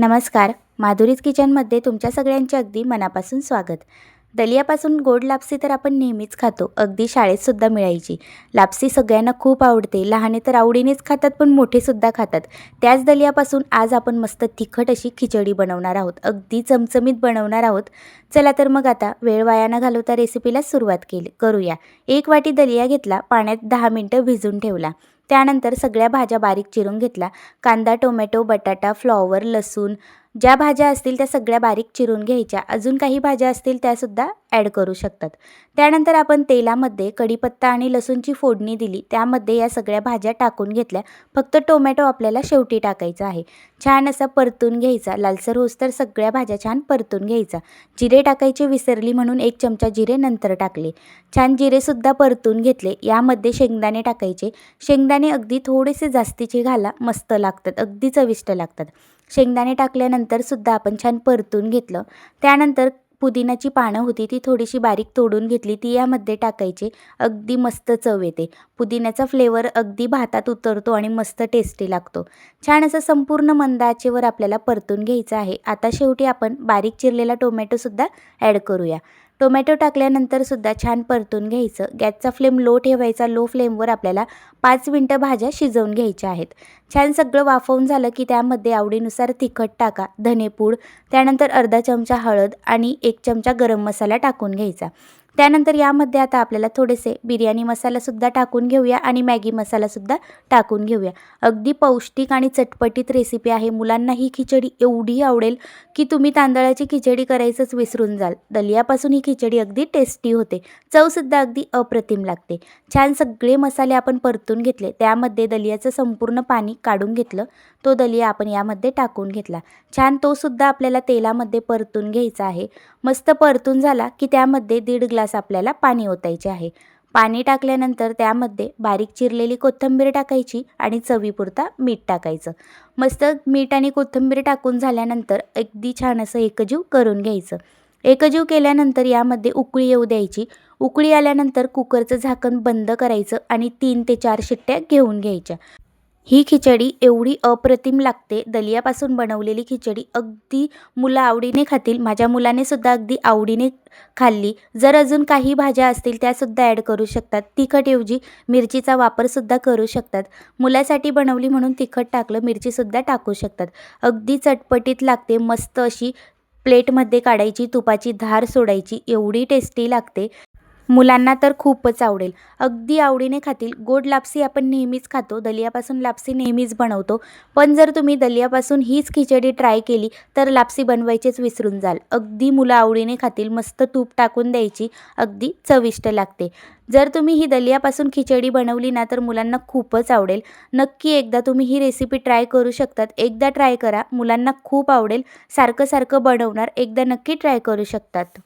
नमस्कार. माधुरीज किचनमध्ये तुमच्या सगळ्यांचे अगदी मनापासून स्वागत. दलियापासून गोड लापसी तर आपण नेहमीच खातो. अगदी शाळेतसुद्धा मिळायची. लापसी सगळ्यांना खूप आवडते. लहाने तर आवडीनेच खातात, पण मोठेसुद्धा खातात. त्याच दलियापासून आज आपण मस्त तिखट अशी खिचडी बनवणार आहोत. अगदी चमचमीत बनवणार आहोत. चला तर मग आता वेळ वाया न घालवता रेसिपीला सुरुवात करूया. 1 वाटी दलिया घेतला, पाण्यात 10 मिनिटं भिजून ठेवला. त्यानंतर सगळ्या भाज्या बारीक चिरून घेतला. कांदा, टोमॅटो, बटाटा, फ्लॉवर, लसूण ज्या भाज्या असतील त्या सगळ्या बारीक चिरून घ्यायच्या. अजून काही भाज्या असतील त्यासुद्धा ॲड करू शकतात. त्यानंतर आपण तेलामध्ये कढीपत्ता आणि लसूणची फोडणी दिली. त्यामध्ये या सगळ्या भाज्या टाकून घेतल्या. फक्त टोमॅटो आपल्याला शेवटी टाकायचा आहे. छान असा परतून घ्यायचा. लालसर होईस्तोवर सगळ्या भाज्या छान परतून घ्यायचा. जिरे टाकायचे विसरली म्हणून 1 चमचा जिरे नंतर टाकले. छान जिरेसुद्धा परतून घेतले. यामध्ये शेंगदाणे टाकायचे. शेंगदाणे अगदी थोडेसे जास्तीचे घाला, मस्त लागतात, अगदी चविष्ट लागतात. शेंगदाणे टाकल्यानंतर सुद्धा आपण छान परतून घेतलं. त्यानंतर पुदिन्याची पानं होती ती थोडीशी बारीक तोडून घेतली, ती यामध्ये टाकायची. अगदी मस्त चव येते. पुदिन्याचा फ्लेवर अगदी भातात उतरतो आणि मस्त टेस्टी लागतो. छान असं संपूर्ण मंद आचेवर आपल्याला परतून घ्यायचं आहे. आता शेवटी आपण बारीक चिरलेला टोमॅटोसुद्धा ॲड करूया. टोमॅटो टाकल्यानंतर सुद्धा छान परतून घ्यायचं. गॅसचा फ्लेम लो ठेवायचा. लो फ्लेमवर आपल्याला 5 मिनटं भाज्या शिजवून घ्यायच्या आहेत. छान सगळं वाफवून झालं की त्यामध्ये आवडीनुसार तिखट टाका, धनेपूड, त्यानंतर अर्धा चमचा हळद आणि 1 चमचा गरम मसाला टाकून घ्यायचा. त्यानंतर यामध्ये आता आपल्याला थोडेसे बिर्याणी मसालासुद्धा टाकून घेऊया आणि मॅगी मसालासुद्धा टाकून घेऊया. अगदी पौष्टिक आणि चटपटीत रेसिपी आहे. मुलांना ही खिचडी एवढी आवडेल की तुम्ही तांदळाची खिचडी करायचंच विसरून जाल. दलियापासून ही खिचडी अगदी टेस्टी होते. चवसुद्धा अगदी अप्रतिम लागते. छान सगळे मसाले आपण परतून घेतले. त्यामध्ये दलियाचं संपूर्ण पाणी काढून घेतलं. तो दलिया आपण यामध्ये टाकून घेतला. छान तोसुद्धा आपल्याला तेलामध्ये परतून घ्यायचा आहे. मस्त परतून झाला की त्यामध्ये 1.5 ग्लास आपल्याला पाणी ओतायचे आहे. पाणी टाकल्यानंतर त्यामध्ये बारीक चिरलेली कोथिंबीर टाकायची आणि चवीपुरता मीठ टाकायचं. मस्त मीठ आणि कोथिंबीर टाकून झाल्यानंतर अगदी छान असं एकजीव करून घ्यायचं. एकजीव केल्यानंतर यामध्ये उकळी येऊ द्यायची. उकळी आल्यानंतर कुकरचं झाकण बंद करायचं आणि 3 ते 4 शिट्ट्या घेऊन घ्यायच्या. ही खिचडी एवढी अप्रतिम लागते. दलियापासून बनवलेली खिचडी अगदी मुलं आवडीने खातील. माझ्या मुलाने सुद्धा अगदी आवडीने खाल्ली. जर अजून काही भाज्या असतील त्यासुद्धा ॲड करू शकतात. तिखटऐवजी मिरचीचा वापरसुद्धा करू शकतात. मुलासाठी बनवली म्हणून तिखट टाकलं, मिरचीसुद्धा टाकू शकतात. अगदी चटपटीत लागते. मस्त अशी प्लेटमध्ये काढायची, तुपाची धार सोडायची, एवढी टेस्टी लागते. मुलांना तर खूपच आवडेल. अगदी आवडीने खातील. गोड लापसी आपण नेहमीच खातो. दलियापासून लापसी नेहमीच बनवतो. पण जर तुम्ही दलियापासून हीच खिचडी ट्राय केली तर लापसी बनवायचेच विसरून जाल. अगदी मुलं आवडीने खातील. मस्त तूप टाकून द्यायची. अगदी चविष्ट लागते. जर तुम्ही ही दलियापासून खिचडी बनवली ना तर मुलांना खूपच आवडेल. नक्की एकदा तुम्ही ही रेसिपी ट्राय करू शकतात. एकदा ट्राय करा. मुलांना खूप आवडेल. सारखं सारखं बनवणार. एकदा नक्की ट्राय करू शकतात.